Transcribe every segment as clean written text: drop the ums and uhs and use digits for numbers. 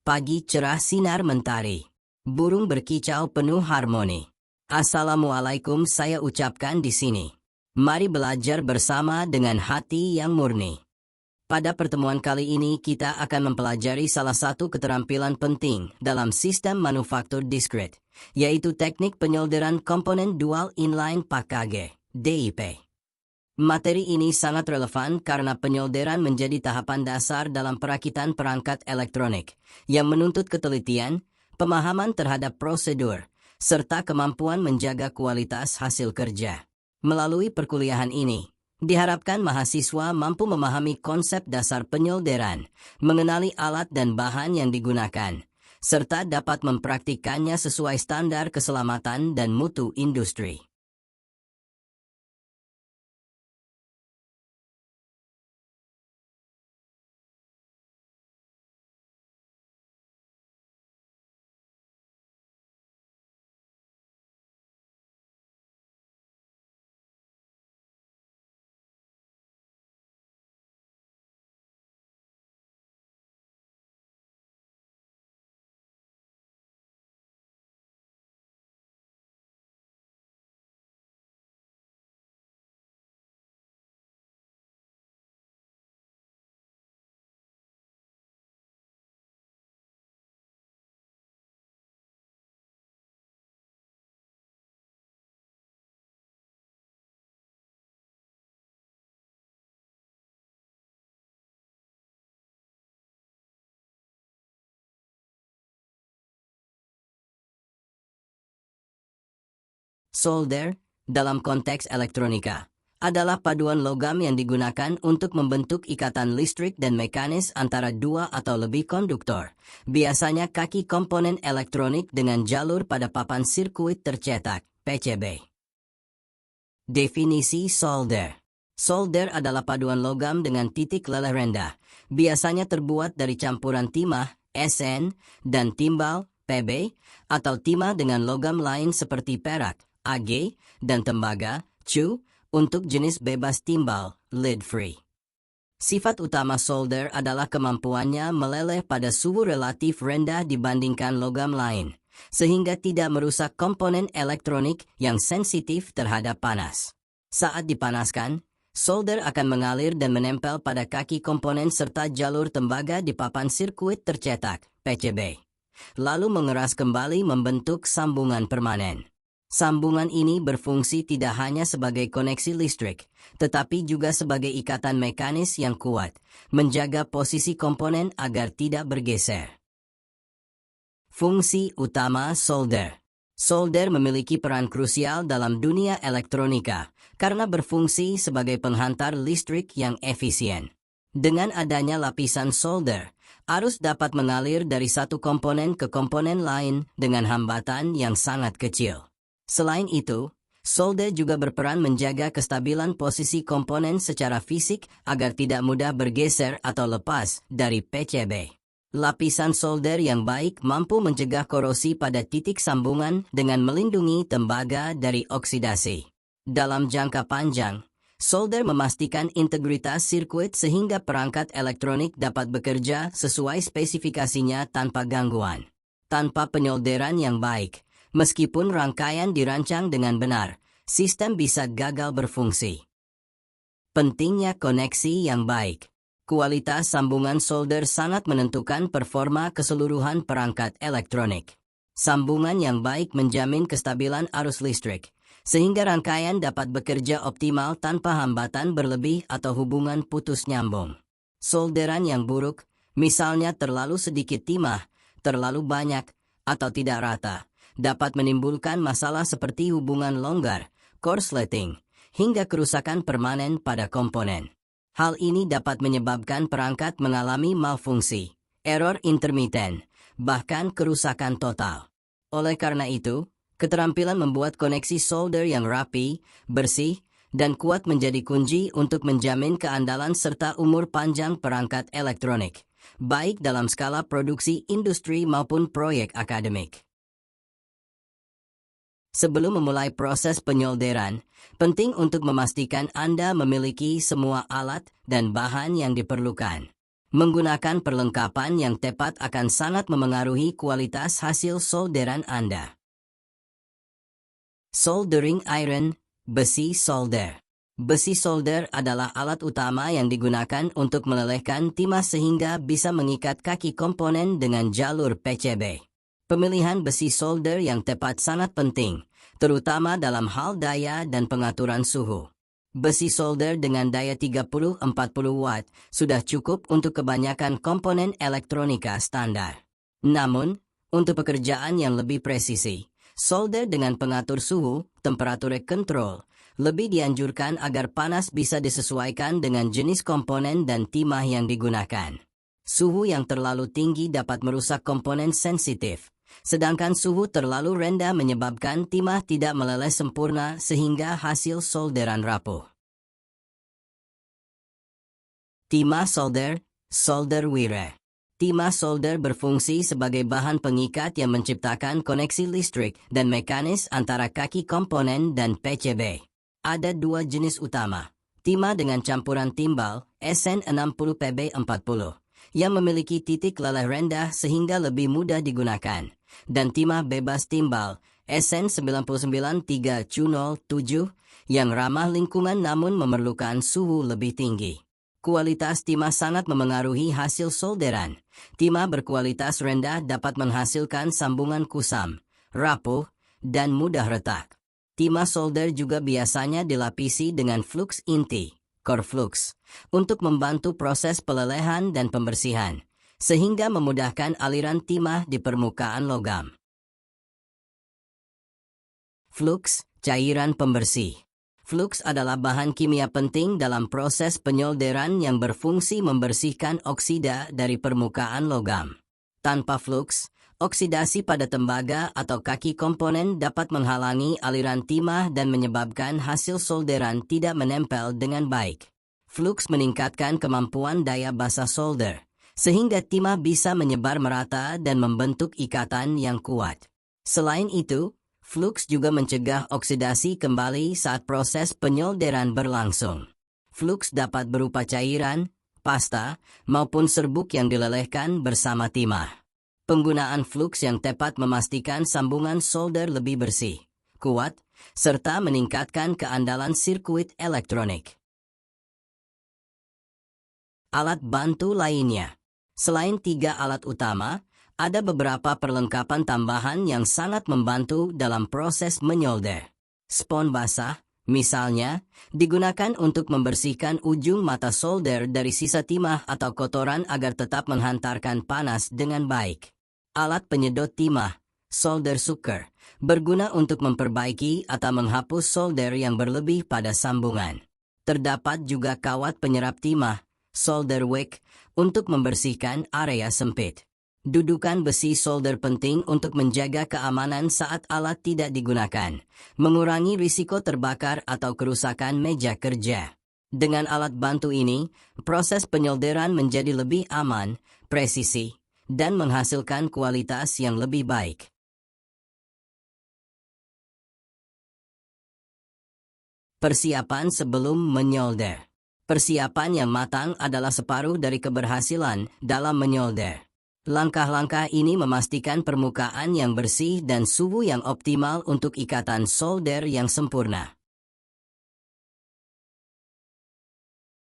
Pagi cerah sinar mentari. Burung berkicau penuh harmoni. Assalamualaikum saya ucapkan di sini. Mari belajar bersama dengan hati yang murni. Pada pertemuan kali ini kita akan mempelajari salah satu keterampilan penting dalam sistem manufaktur diskret, yaitu teknik penyolderan komponen dual inline package, DIP. Materi ini sangat relevan karena penyolderan menjadi tahapan dasar dalam perakitan perangkat elektronik, yang menuntut ketelitian, pemahaman terhadap prosedur, serta kemampuan menjaga kualitas hasil kerja. Melalui perkuliahan ini, diharapkan mahasiswa mampu memahami konsep dasar penyolderan, mengenali alat dan bahan yang digunakan, serta dapat mempraktikkannya sesuai standar keselamatan dan mutu industri. Solder, dalam konteks elektronika, adalah paduan logam yang digunakan untuk membentuk ikatan listrik dan mekanis antara dua atau lebih konduktor, biasanya kaki komponen elektronik dengan jalur pada papan sirkuit tercetak, PCB. Definisi solder. Solder adalah paduan logam dengan titik leleh rendah, biasanya terbuat dari campuran timah, Sn, dan timbal, Pb, atau timah dengan logam lain seperti perak, Ag, dan tembaga, Cu, untuk jenis bebas timbal, lead-free. Sifat utama solder adalah kemampuannya meleleh pada suhu relatif rendah dibandingkan logam lain, sehingga tidak merusak komponen elektronik yang sensitif terhadap panas. Saat dipanaskan, solder akan mengalir dan menempel pada kaki komponen serta jalur tembaga di papan sirkuit tercetak, PCB. Lalu mengeras kembali membentuk sambungan permanen. Sambungan ini berfungsi tidak hanya sebagai koneksi listrik, tetapi juga sebagai ikatan mekanis yang kuat, menjaga posisi komponen agar tidak bergeser. Fungsi utama solder. Solder memiliki peran krusial dalam dunia elektronika, karena berfungsi sebagai penghantar listrik yang efisien. Dengan adanya lapisan solder, arus dapat mengalir dari satu komponen ke komponen lain dengan hambatan yang sangat kecil. Selain itu, solder juga berperan menjaga kestabilan posisi komponen secara fisik agar tidak mudah bergeser atau lepas dari PCB. Lapisan solder yang baik mampu mencegah korosi pada titik sambungan dengan melindungi tembaga dari oksidasi. Dalam jangka panjang, solder memastikan integritas sirkuit sehingga perangkat elektronik dapat bekerja sesuai spesifikasinya tanpa gangguan. Tanpa penyolderan yang baik, meskipun rangkaian dirancang dengan benar, sistem bisa gagal berfungsi. Pentingnya koneksi yang baik. Kualitas sambungan solder sangat menentukan performa keseluruhan perangkat elektronik. Sambungan yang baik menjamin kestabilan arus listrik, sehingga rangkaian dapat bekerja optimal tanpa hambatan berlebih atau hubungan putus nyambung. Solderan yang buruk, misalnya terlalu sedikit timah, terlalu banyak, atau tidak rata, dapat menimbulkan masalah seperti hubungan longgar, korsleting, hingga kerusakan permanen pada komponen. Hal ini dapat menyebabkan perangkat mengalami malfungsi, error intermiten, bahkan kerusakan total. Oleh karena itu, keterampilan membuat koneksi solder yang rapi, bersih, dan kuat menjadi kunci untuk menjamin keandalan serta umur panjang perangkat elektronik, baik dalam skala produksi industri maupun proyek akademik. Sebelum memulai proses penyolderan, penting untuk memastikan Anda memiliki semua alat dan bahan yang diperlukan. Menggunakan perlengkapan yang tepat akan sangat memengaruhi kualitas hasil solderan Anda. Soldering iron, besi solder. Besi solder adalah alat utama yang digunakan untuk melelehkan timah sehingga bisa mengikat kaki komponen dengan jalur PCB. Pemilihan besi solder yang tepat sangat penting, terutama dalam hal daya dan pengaturan suhu. Besi solder dengan daya 30-40 watt sudah cukup untuk kebanyakan komponen elektronika standar. Namun, untuk pekerjaan yang lebih presisi, solder dengan pengatur suhu, temperature control, lebih dianjurkan agar panas bisa disesuaikan dengan jenis komponen dan timah yang digunakan. Suhu yang terlalu tinggi dapat merusak komponen sensitif, sedangkan suhu terlalu rendah menyebabkan timah tidak meleleh sempurna sehingga hasil solderan rapuh. Timah solder, solder wire. Timah solder berfungsi sebagai bahan pengikat yang menciptakan koneksi listrik dan mekanis antara kaki komponen dan PCB. Ada dua jenis utama, timah dengan campuran timbal, SN60PB40, yang memiliki titik leleh rendah sehingga lebih mudah digunakan, dan timah bebas timbal, SN99307, yang ramah lingkungan namun memerlukan suhu lebih tinggi. Kualitas timah sangat memengaruhi hasil solderan. Timah berkualitas rendah dapat menghasilkan sambungan kusam, rapuh, dan mudah retak. Timah solder juga biasanya dilapisi dengan flux inti, core flux, untuk membantu proses pelelehan dan pembersihan, sehingga memudahkan aliran timah di permukaan logam. Flux, cairan pembersih. Flux adalah bahan kimia penting dalam proses penyolderan yang berfungsi membersihkan oksida dari permukaan logam. Tanpa flux, oksidasi pada tembaga atau kaki komponen dapat menghalangi aliran timah dan menyebabkan hasil solderan tidak menempel dengan baik. Flux meningkatkan kemampuan daya basa solder, sehingga timah bisa menyebar merata dan membentuk ikatan yang kuat. Selain itu, flux juga mencegah oksidasi kembali saat proses penyolderan berlangsung. Flux dapat berupa cairan, pasta, maupun serbuk yang dilelehkan bersama timah. Penggunaan flux yang tepat memastikan sambungan solder lebih bersih, kuat, serta meningkatkan keandalan sirkuit elektronik. Alat bantu lainnya. Selain tiga alat utama, ada beberapa perlengkapan tambahan yang sangat membantu dalam proses menyolder. Spons basah, misalnya, digunakan untuk membersihkan ujung mata solder dari sisa timah atau kotoran agar tetap menghantarkan panas dengan baik. Alat penyedot timah, solder sucker, berguna untuk memperbaiki atau menghapus solder yang berlebih pada sambungan. Terdapat juga kawat penyerap timah, solder wick, untuk membersihkan area sempit. Dudukan besi solder penting untuk menjaga keamanan saat alat tidak digunakan, mengurangi risiko terbakar atau kerusakan meja kerja. Dengan alat bantu ini, proses penyolderan menjadi lebih aman, presisi, dan menghasilkan kualitas yang lebih baik. Persiapan sebelum menyolder. Persiapan yang matang adalah separuh dari keberhasilan dalam menyolder. Langkah-langkah ini memastikan permukaan yang bersih dan suhu yang optimal untuk ikatan solder yang sempurna.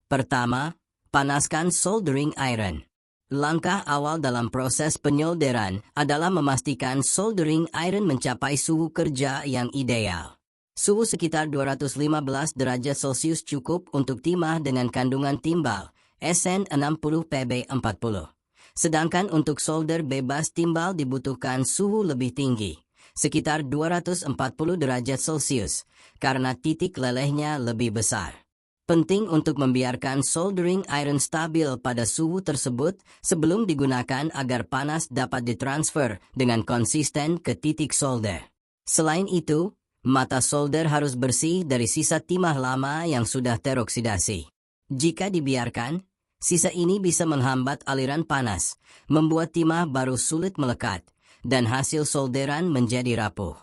Pertama, panaskan soldering iron. Langkah awal dalam proses penyolderan adalah memastikan soldering iron mencapai suhu kerja yang ideal. Suhu sekitar 215 derajat Celcius cukup untuk timah dengan kandungan timbal, SN60PB40. Sedangkan untuk solder bebas timbal dibutuhkan suhu lebih tinggi, sekitar 240 derajat Celcius, karena titik lelehnya lebih besar. Penting untuk membiarkan soldering iron stabil pada suhu tersebut sebelum digunakan agar panas dapat ditransfer dengan konsisten ke titik solder. Selain itu, mata solder harus bersih dari sisa timah lama yang sudah teroksidasi. Jika dibiarkan, sisa ini bisa menghambat aliran panas, membuat timah baru sulit melekat, dan hasil solderan menjadi rapuh.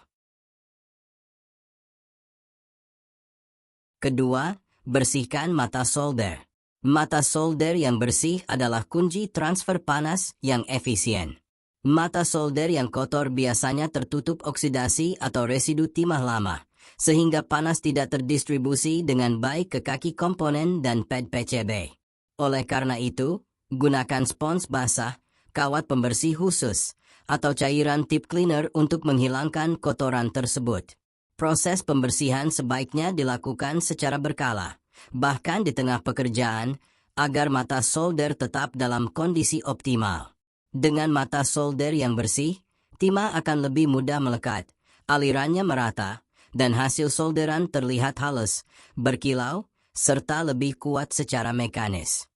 Kedua, bersihkan mata solder. Mata solder yang bersih adalah kunci transfer panas yang efisien. Mata solder yang kotor biasanya tertutup oksidasi atau residu timah lama, sehingga panas tidak terdistribusi dengan baik ke kaki komponen dan pad PCB. Oleh karena itu, gunakan spons basah, kawat pembersih khusus, atau cairan tip cleaner untuk menghilangkan kotoran tersebut. Proses pembersihan sebaiknya dilakukan secara berkala, bahkan di tengah pekerjaan, agar mata solder tetap dalam kondisi optimal. Dengan mata solder yang bersih, timah akan lebih mudah melekat, alirannya merata, dan hasil solderan terlihat halus, berkilau, serta lebih kuat secara mekanis.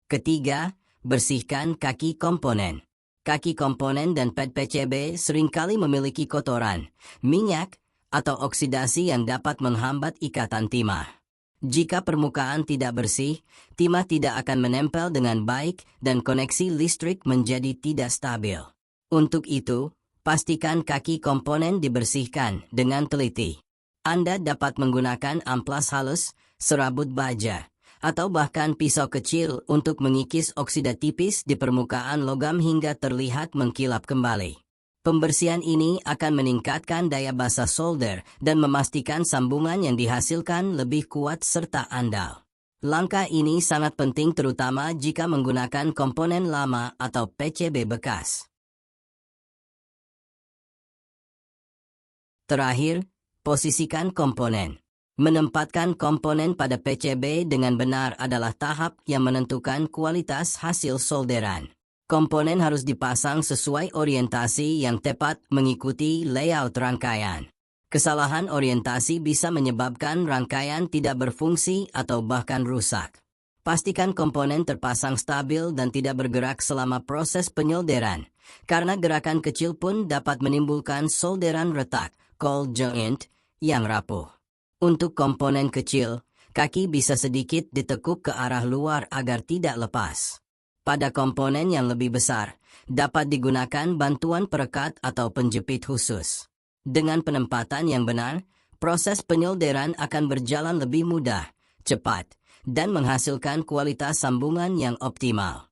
Ketiga, bersihkan kaki komponen. Kaki komponen dan pad PCB seringkali memiliki kotoran, minyak, atau oksidasi yang dapat menghambat ikatan timah. Jika permukaan tidak bersih, timah tidak akan menempel dengan baik dan koneksi listrik menjadi tidak stabil. Untuk itu, pastikan kaki komponen dibersihkan dengan teliti. Anda dapat menggunakan amplas halus, serabut baja, atau bahkan pisau kecil untuk mengikis oksida tipis di permukaan logam hingga terlihat mengkilap kembali. Pembersihan ini akan meningkatkan daya basah solder dan memastikan sambungan yang dihasilkan lebih kuat serta andal. Langkah ini sangat penting terutama jika menggunakan komponen lama atau PCB bekas. Terakhir, posisikan komponen. Menempatkan komponen pada PCB dengan benar adalah tahap yang menentukan kualitas hasil solderan. Komponen harus dipasang sesuai orientasi yang tepat mengikuti layout rangkaian. Kesalahan orientasi bisa menyebabkan rangkaian tidak berfungsi atau bahkan rusak. Pastikan komponen terpasang stabil dan tidak bergerak selama proses penyolderan, karena gerakan kecil pun dapat menimbulkan solderan retak, cold joint, yang rapuh. Untuk komponen kecil, kaki bisa sedikit ditekuk ke arah luar agar tidak lepas. Pada komponen yang lebih besar, dapat digunakan bantuan perekat atau penjepit khusus. Dengan penempatan yang benar, proses penyolderan akan berjalan lebih mudah, cepat, dan menghasilkan kualitas sambungan yang optimal.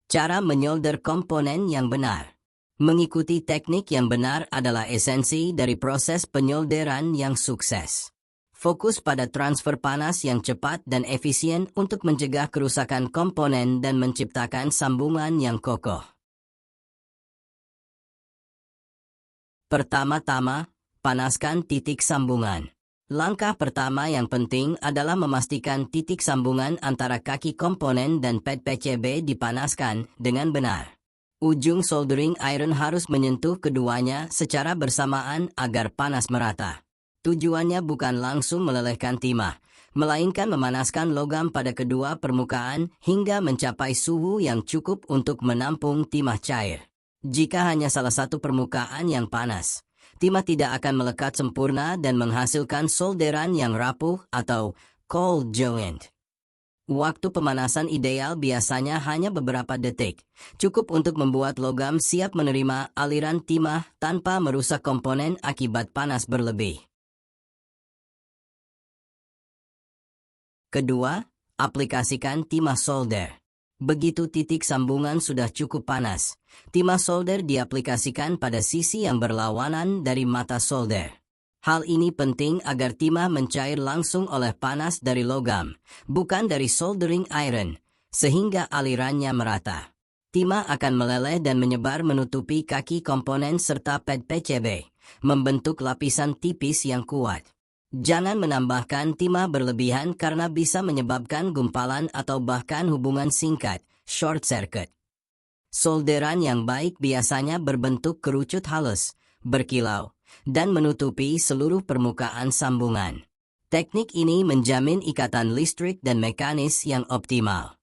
Cara menyolder komponen yang benar. Mengikuti teknik yang benar adalah esensi dari proses penyolderan yang sukses. Fokus pada transfer panas yang cepat dan efisien untuk mencegah kerusakan komponen dan menciptakan sambungan yang kokoh. Pertama-tama, panaskan titik sambungan. Langkah pertama yang penting adalah memastikan titik sambungan antara kaki komponen dan pad PCB dipanaskan dengan benar. Ujung soldering iron harus menyentuh keduanya secara bersamaan agar panas merata. Tujuannya bukan langsung melelehkan timah, melainkan memanaskan logam pada kedua permukaan hingga mencapai suhu yang cukup untuk menampung timah cair. Jika hanya salah satu permukaan yang panas, timah tidak akan melekat sempurna dan menghasilkan solderan yang rapuh atau cold joint. Waktu pemanasan ideal biasanya hanya beberapa detik, cukup untuk membuat logam siap menerima aliran timah tanpa merusak komponen akibat panas berlebih. Kedua, aplikasikan timah solder. Begitu titik sambungan sudah cukup panas, timah solder diaplikasikan pada sisi yang berlawanan dari mata solder. Hal ini penting agar timah mencair langsung oleh panas dari logam, bukan dari soldering iron, sehingga alirannya merata. Timah akan meleleh dan menyebar menutupi kaki komponen serta pad PCB, membentuk lapisan tipis yang kuat. Jangan menambahkan timah berlebihan karena bisa menyebabkan gumpalan atau bahkan hubungan singkat, short circuit. Solderan yang baik biasanya berbentuk kerucut halus, berkilau, dan menutupi seluruh permukaan sambungan. Teknik ini menjamin ikatan listrik dan mekanis yang optimal.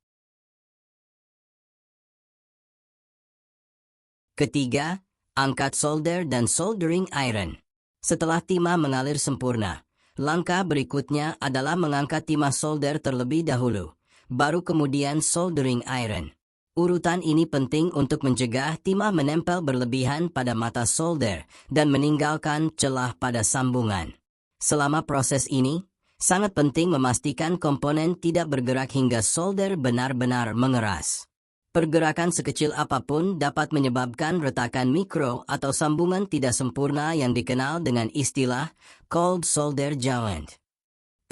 Ketiga, angkat solder dan soldering iron. Setelah timah mengalir sempurna, langkah berikutnya adalah mengangkat timah solder terlebih dahulu, baru kemudian soldering iron. Urutan ini penting untuk mencegah timah menempel berlebihan pada mata solder dan meninggalkan celah pada sambungan. Selama proses ini, sangat penting memastikan komponen tidak bergerak hingga solder benar-benar mengeras. Pergerakan sekecil apapun dapat menyebabkan retakan mikro atau sambungan tidak sempurna yang dikenal dengan istilah cold solder joint.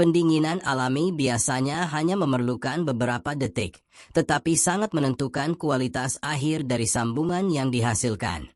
Pendinginan alami biasanya hanya memerlukan beberapa detik, tetapi sangat menentukan kualitas akhir dari sambungan yang dihasilkan.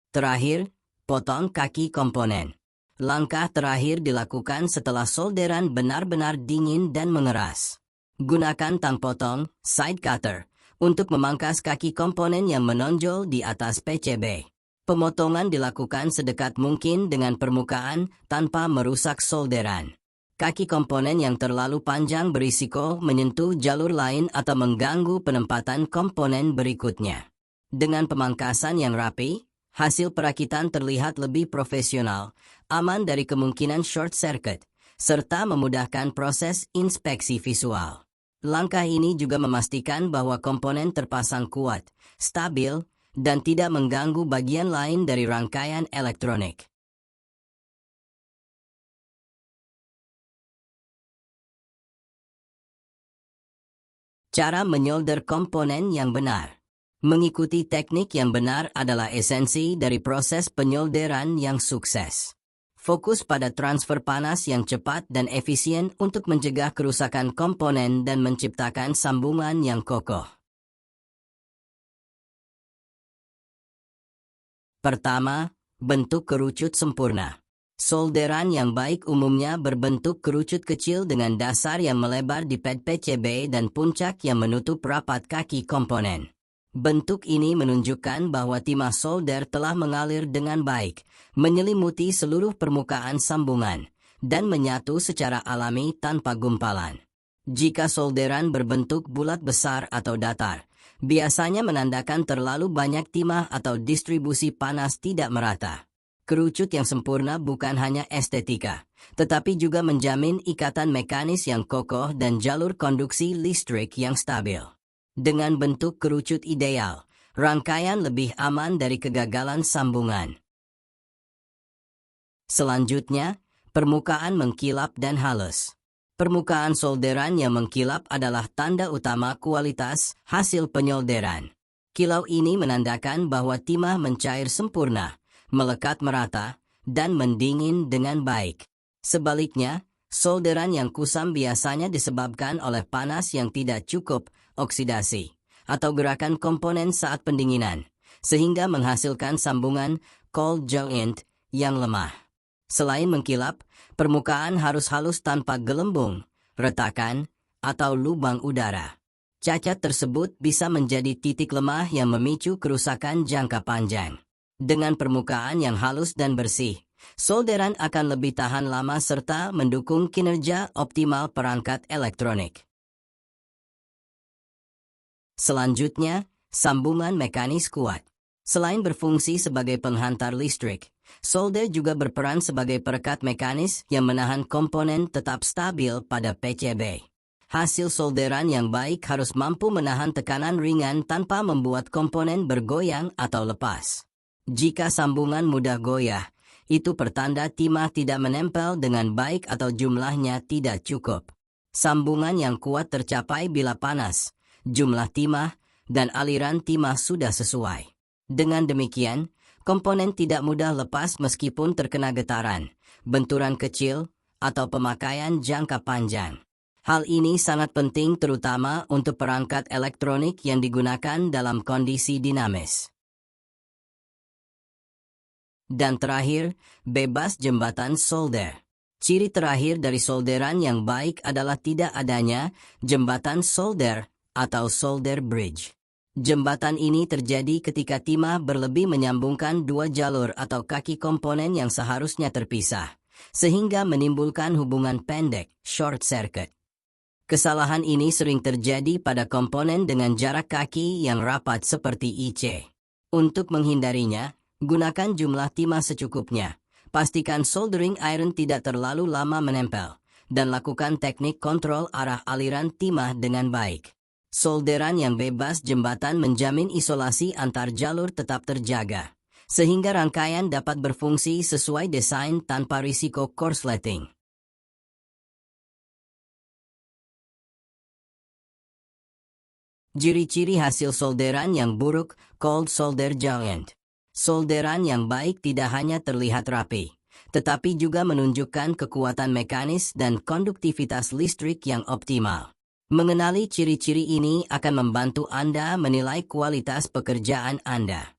Terakhir, potong kaki komponen. Langkah terakhir dilakukan setelah solderan benar-benar dingin dan mengeras. Gunakan tang potong, side cutter, untuk memangkas kaki komponen yang menonjol di atas PCB. Pemotongan dilakukan sedekat mungkin dengan permukaan tanpa merusak solderan. Kaki komponen yang terlalu panjang berisiko menyentuh jalur lain atau mengganggu penempatan komponen berikutnya. Dengan pemangkasan yang rapi, hasil perakitan terlihat lebih profesional, aman dari kemungkinan short circuit, serta memudahkan proses inspeksi visual. Langkah ini juga memastikan bahwa komponen terpasang kuat, stabil, dan tidak mengganggu bagian lain dari rangkaian elektronik. Cara menyolder komponen yang benar. Mengikuti teknik yang benar adalah esensi dari proses penyolderan yang sukses. Fokus pada transfer panas yang cepat dan efisien untuk mencegah kerusakan komponen dan menciptakan sambungan yang kokoh. Pertama, bentuk kerucut sempurna. Solderan yang baik umumnya berbentuk kerucut kecil dengan dasar yang melebar di pad PCB dan puncak yang menutup rapat kaki komponen. Bentuk ini menunjukkan bahwa timah solder telah mengalir dengan baik, menyelimuti seluruh permukaan sambungan, dan menyatu secara alami tanpa gumpalan. Jika solderan berbentuk bulat besar atau datar, biasanya menandakan terlalu banyak timah atau distribusi panas tidak merata. Kerucut yang sempurna bukan hanya estetika, tetapi juga menjamin ikatan mekanis yang kokoh dan jalur konduksi listrik yang stabil. Dengan bentuk kerucut ideal, rangkaian lebih aman dari kegagalan sambungan. Selanjutnya, permukaan mengkilap dan halus. Permukaan solderan yang mengkilap adalah tanda utama kualitas hasil penyolderan. Kilau ini menandakan bahwa timah mencair sempurna, melekat merata, dan mendingin dengan baik. Sebaliknya, solderan yang kusam biasanya disebabkan oleh panas yang tidak cukup, oksidasi, atau gerakan komponen saat pendinginan, sehingga menghasilkan sambungan cold joint yang lemah. Selain mengkilap, permukaan harus halus tanpa gelembung, retakan, atau lubang udara. Cacat tersebut bisa menjadi titik lemah yang memicu kerusakan jangka panjang. Dengan permukaan yang halus dan bersih, solderan akan lebih tahan lama serta mendukung kinerja optimal perangkat elektronik. Selanjutnya, sambungan mekanis kuat. Selain berfungsi sebagai penghantar listrik, solder juga berperan sebagai perekat mekanis yang menahan komponen tetap stabil pada PCB. Hasil solderan yang baik harus mampu menahan tekanan ringan tanpa membuat komponen bergoyang atau lepas. Jika sambungan mudah goyah, itu pertanda timah tidak menempel dengan baik atau jumlahnya tidak cukup. Sambungan yang kuat tercapai bila panas, jumlah timah, dan aliran timah sudah sesuai. Dengan demikian, komponen tidak mudah lepas meskipun terkena getaran, benturan kecil, atau pemakaian jangka panjang. Hal ini sangat penting terutama untuk perangkat elektronik yang digunakan dalam kondisi dinamis. Dan terakhir, bebas jembatan solder. Ciri terakhir dari solderan yang baik adalah tidak adanya jembatan solder atau solder bridge. Jembatan ini terjadi ketika timah berlebih menyambungkan dua jalur atau kaki komponen yang seharusnya terpisah, sehingga menimbulkan hubungan pendek, short circuit. Kesalahan ini sering terjadi pada komponen dengan jarak kaki yang rapat seperti IC. Untuk menghindarinya, gunakan jumlah timah secukupnya. Pastikan soldering iron tidak terlalu lama menempel, dan lakukan teknik kontrol arah aliran timah dengan baik. Solderan yang bebas jembatan menjamin isolasi antar jalur tetap terjaga, sehingga rangkaian dapat berfungsi sesuai desain tanpa risiko korsleting. Ciri-ciri hasil solderan yang buruk, cold solder joint. Solderan yang baik tidak hanya terlihat rapi, tetapi juga menunjukkan kekuatan mekanis dan konduktivitas listrik yang optimal. Mengenali ciri-ciri ini akan membantu Anda menilai kualitas pekerjaan Anda.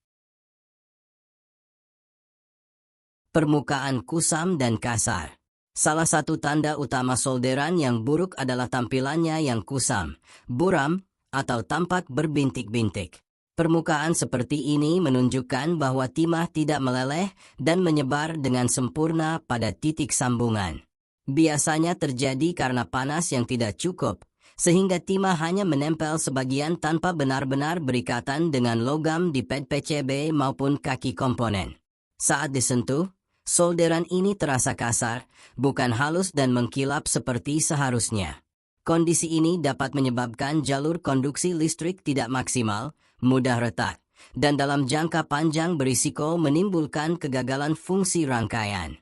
Permukaan kusam dan kasar. Salah satu tanda utama solderan yang buruk adalah tampilannya yang kusam, buram, atau tampak berbintik-bintik. Permukaan seperti ini menunjukkan bahwa timah tidak meleleh dan menyebar dengan sempurna pada titik sambungan. Biasanya terjadi karena panas yang tidak cukup, sehingga timah hanya menempel sebagian tanpa benar-benar berikatan dengan logam di pad PCB maupun kaki komponen. Saat disentuh, solderan ini terasa kasar, bukan halus dan mengkilap seperti seharusnya. Kondisi ini dapat menyebabkan jalur konduksi listrik tidak maksimal, mudah retak, dan dalam jangka panjang berisiko menimbulkan kegagalan fungsi rangkaian.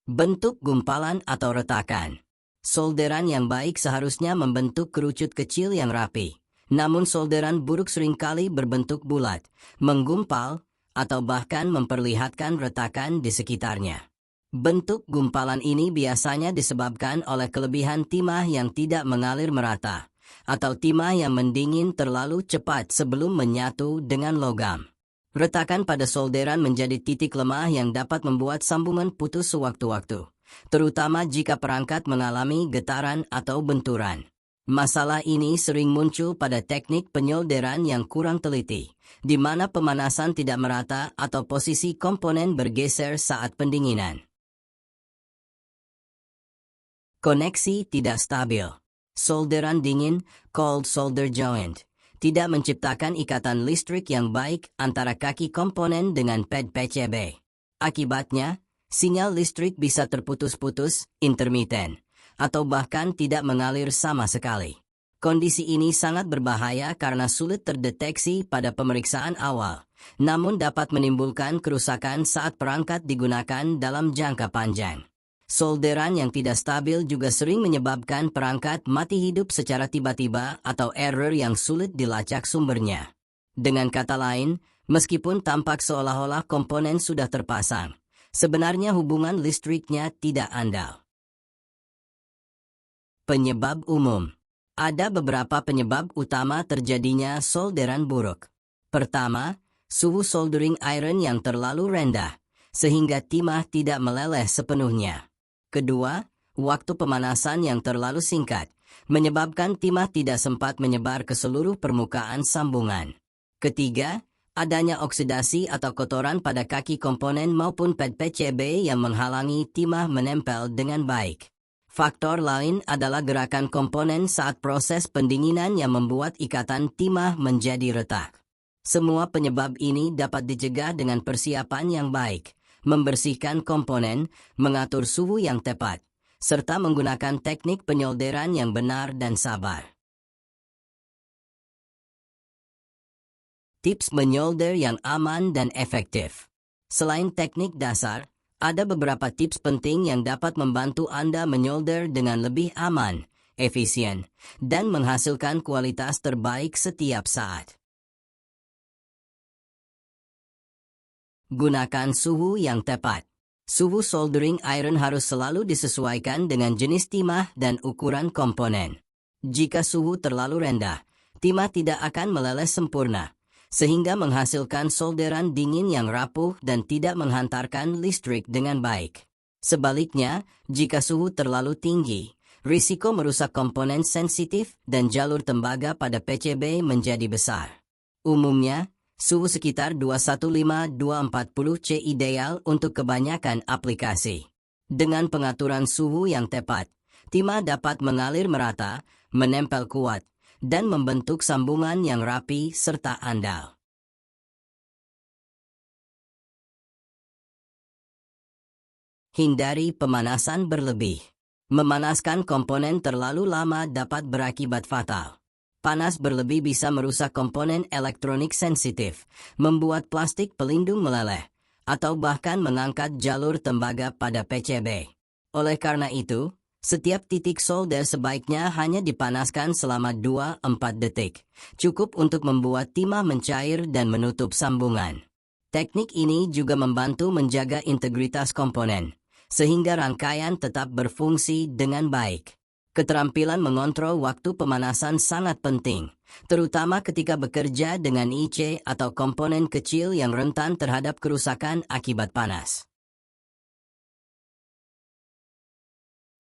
Bentuk gumpalan atau retakan. Solderan yang baik seharusnya membentuk kerucut kecil yang rapi, namun solderan buruk seringkali berbentuk bulat, menggumpal, atau bahkan memperlihatkan retakan di sekitarnya. Bentuk gumpalan ini biasanya disebabkan oleh kelebihan timah yang tidak mengalir merata, atau timah yang mendingin terlalu cepat sebelum menyatu dengan logam. Retakan pada solderan menjadi titik lemah yang dapat membuat sambungan putus sewaktu-waktu, terutama jika perangkat mengalami getaran atau benturan. Masalah ini sering muncul pada teknik penyolderan yang kurang teliti, di mana pemanasan tidak merata atau posisi komponen bergeser saat pendinginan. Koneksi tidak stabil. Solderan dingin, cold solder joint, tidak menciptakan ikatan listrik yang baik antara kaki komponen dengan pad PCB. Akibatnya, sinyal listrik bisa terputus-putus, intermiten, atau bahkan tidak mengalir sama sekali. Kondisi ini sangat berbahaya karena sulit terdeteksi pada pemeriksaan awal, namun dapat menimbulkan kerusakan saat perangkat digunakan dalam jangka panjang. Solderan yang tidak stabil juga sering menyebabkan perangkat mati hidup secara tiba-tiba atau error yang sulit dilacak sumbernya. Dengan kata lain, meskipun tampak seolah-olah komponen sudah terpasang, sebenarnya hubungan listriknya tidak andal. Penyebab umum. Ada beberapa penyebab utama terjadinya solderan buruk. Pertama, suhu soldering iron yang terlalu rendah, sehingga timah tidak meleleh sepenuhnya. Kedua, waktu pemanasan yang terlalu singkat, menyebabkan timah tidak sempat menyebar ke seluruh permukaan sambungan. Ketiga, adanya oksidasi atau kotoran pada kaki komponen maupun pad PCB yang menghalangi timah menempel dengan baik. Faktor lain adalah gerakan komponen saat proses pendinginan yang membuat ikatan timah menjadi retak. Semua penyebab ini dapat dicegah dengan persiapan yang baik, membersihkan komponen, mengatur suhu yang tepat, serta menggunakan teknik penyolderan yang benar dan sabar. Tips menyolder yang aman dan efektif. Selain teknik dasar, ada beberapa tips penting yang dapat membantu Anda menyolder dengan lebih aman, efisien, dan menghasilkan kualitas terbaik setiap saat. Gunakan suhu yang tepat. Suhu soldering iron harus selalu disesuaikan dengan jenis timah dan ukuran komponen. Jika suhu terlalu rendah, timah tidak akan meleleh sempurna, sehingga menghasilkan solderan dingin yang rapuh dan tidak menghantarkan listrik dengan baik. Sebaliknya, jika suhu terlalu tinggi, risiko merusak komponen sensitif dan jalur tembaga pada PCB menjadi besar. Umumnya, suhu sekitar 215-240 C ideal untuk kebanyakan aplikasi. Dengan pengaturan suhu yang tepat, timah dapat mengalir merata, menempel kuat, dan membentuk sambungan yang rapi serta andal. Hindari pemanasan berlebih. Memanaskan komponen terlalu lama dapat berakibat fatal. Panas berlebih bisa merusak komponen elektronik sensitif, membuat plastik pelindung meleleh, atau bahkan mengangkat jalur tembaga pada PCB. Oleh karena itu, setiap titik solder sebaiknya hanya dipanaskan selama 2-4 detik, cukup untuk membuat timah mencair dan menutup sambungan. Teknik ini juga membantu menjaga integritas komponen, sehingga rangkaian tetap berfungsi dengan baik. Keterampilan mengontrol waktu pemanasan sangat penting, terutama ketika bekerja dengan IC atau komponen kecil yang rentan terhadap kerusakan akibat panas.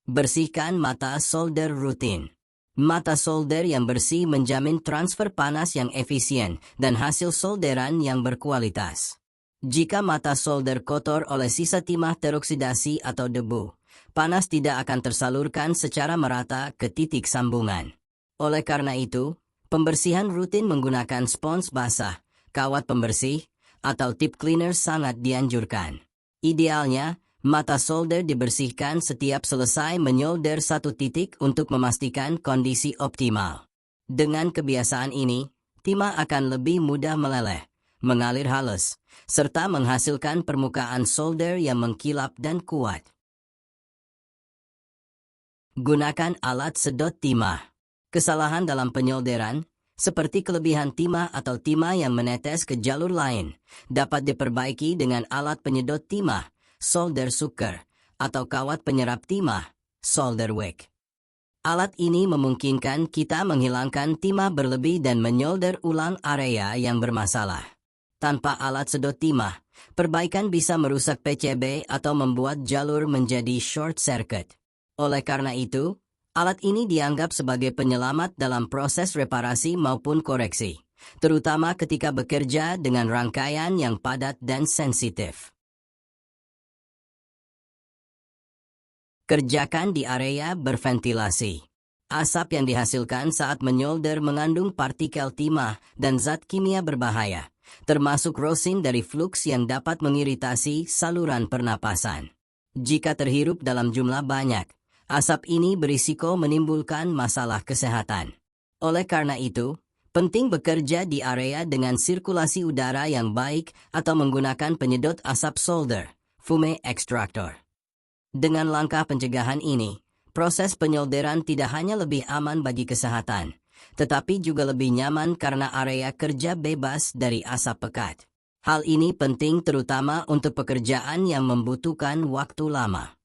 Bersihkan mata solder rutin. Mata solder yang bersih menjamin transfer panas yang efisien dan hasil solderan yang berkualitas. Jika mata solder kotor oleh sisa timah teroksidasi atau debu, panas tidak akan tersalurkan secara merata ke titik sambungan. Oleh karena itu, pembersihan rutin menggunakan spons basah, kawat pembersih, atau tip cleaner sangat dianjurkan. Idealnya, mata solder dibersihkan setiap selesai menyolder satu titik untuk memastikan kondisi optimal. Dengan kebiasaan ini, timah akan lebih mudah meleleh, mengalir halus, serta menghasilkan permukaan solder yang mengkilap dan kuat. Gunakan alat sedot timah. Kesalahan dalam penyolderan, seperti kelebihan timah atau timah yang menetes ke jalur lain, dapat diperbaiki dengan alat penyedot timah, solder sucker, atau kawat penyerap timah, solder wick. Alat ini memungkinkan kita menghilangkan timah berlebih dan menyolder ulang area yang bermasalah. Tanpa alat sedot timah, perbaikan bisa merusak PCB atau membuat jalur menjadi short circuit. Oleh karena itu, alat ini dianggap sebagai penyelamat dalam proses reparasi maupun koreksi, terutama ketika bekerja dengan rangkaian yang padat dan sensitif. Kerjakan di area berventilasi. Asap yang dihasilkan saat menyolder mengandung partikel timah dan zat kimia berbahaya, termasuk rosin dari flux yang dapat mengiritasi saluran pernapasan. Jika terhirup dalam jumlah banyak, asap ini berisiko menimbulkan masalah kesehatan. Oleh karena itu, penting bekerja di area dengan sirkulasi udara yang baik atau menggunakan penyedot asap solder, fume extractor. Dengan langkah pencegahan ini, proses penyolderan tidak hanya lebih aman bagi kesehatan, tetapi juga lebih nyaman karena area kerja bebas dari asap pekat. Hal ini penting terutama untuk pekerjaan yang membutuhkan waktu lama.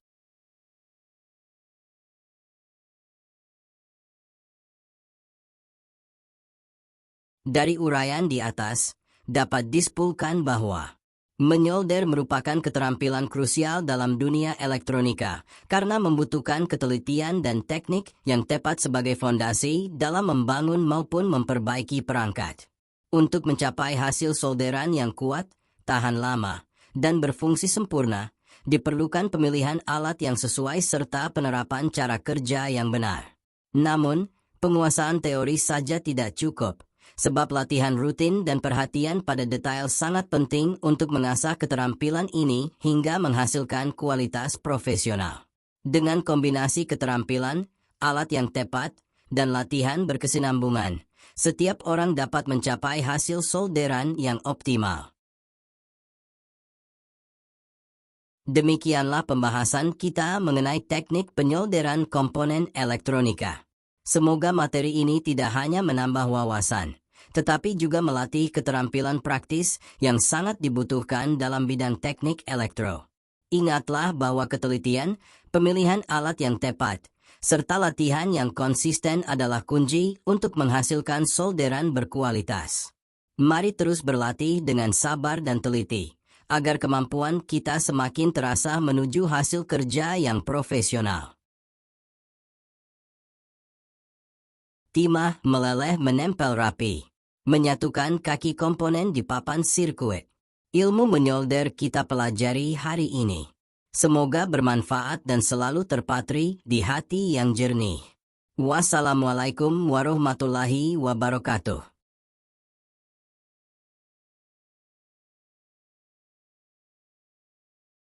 Dari uraian di atas, dapat disimpulkan bahwa menyolder merupakan keterampilan krusial dalam dunia elektronika karena membutuhkan ketelitian dan teknik yang tepat sebagai fondasi dalam membangun maupun memperbaiki perangkat. Untuk mencapai hasil solderan yang kuat, tahan lama, dan berfungsi sempurna, diperlukan pemilihan alat yang sesuai serta penerapan cara kerja yang benar. Namun, penguasaan teori saja tidak cukup, sebab latihan rutin dan perhatian pada detail sangat penting untuk mengasah keterampilan ini hingga menghasilkan kualitas profesional. Dengan kombinasi keterampilan, alat yang tepat, dan latihan berkesinambungan, setiap orang dapat mencapai hasil solderan yang optimal. Demikianlah pembahasan kita mengenai teknik penyolderan komponen elektronika. Semoga materi ini tidak hanya menambah wawasan, tetapi juga melatih keterampilan praktis yang sangat dibutuhkan dalam bidang teknik elektro. Ingatlah bahwa ketelitian, pemilihan alat yang tepat, serta latihan yang konsisten adalah kunci untuk menghasilkan solderan berkualitas. Mari terus berlatih dengan sabar dan teliti, agar kemampuan kita semakin terasa menuju hasil kerja yang profesional. Timah meleleh menempel rapi. Menyatukan kaki komponen di papan sirkuit. Ilmu menyolder kita pelajari hari ini. Semoga bermanfaat dan selalu terpatri di hati yang jernih. Wassalamualaikum warahmatullahi wabarakatuh.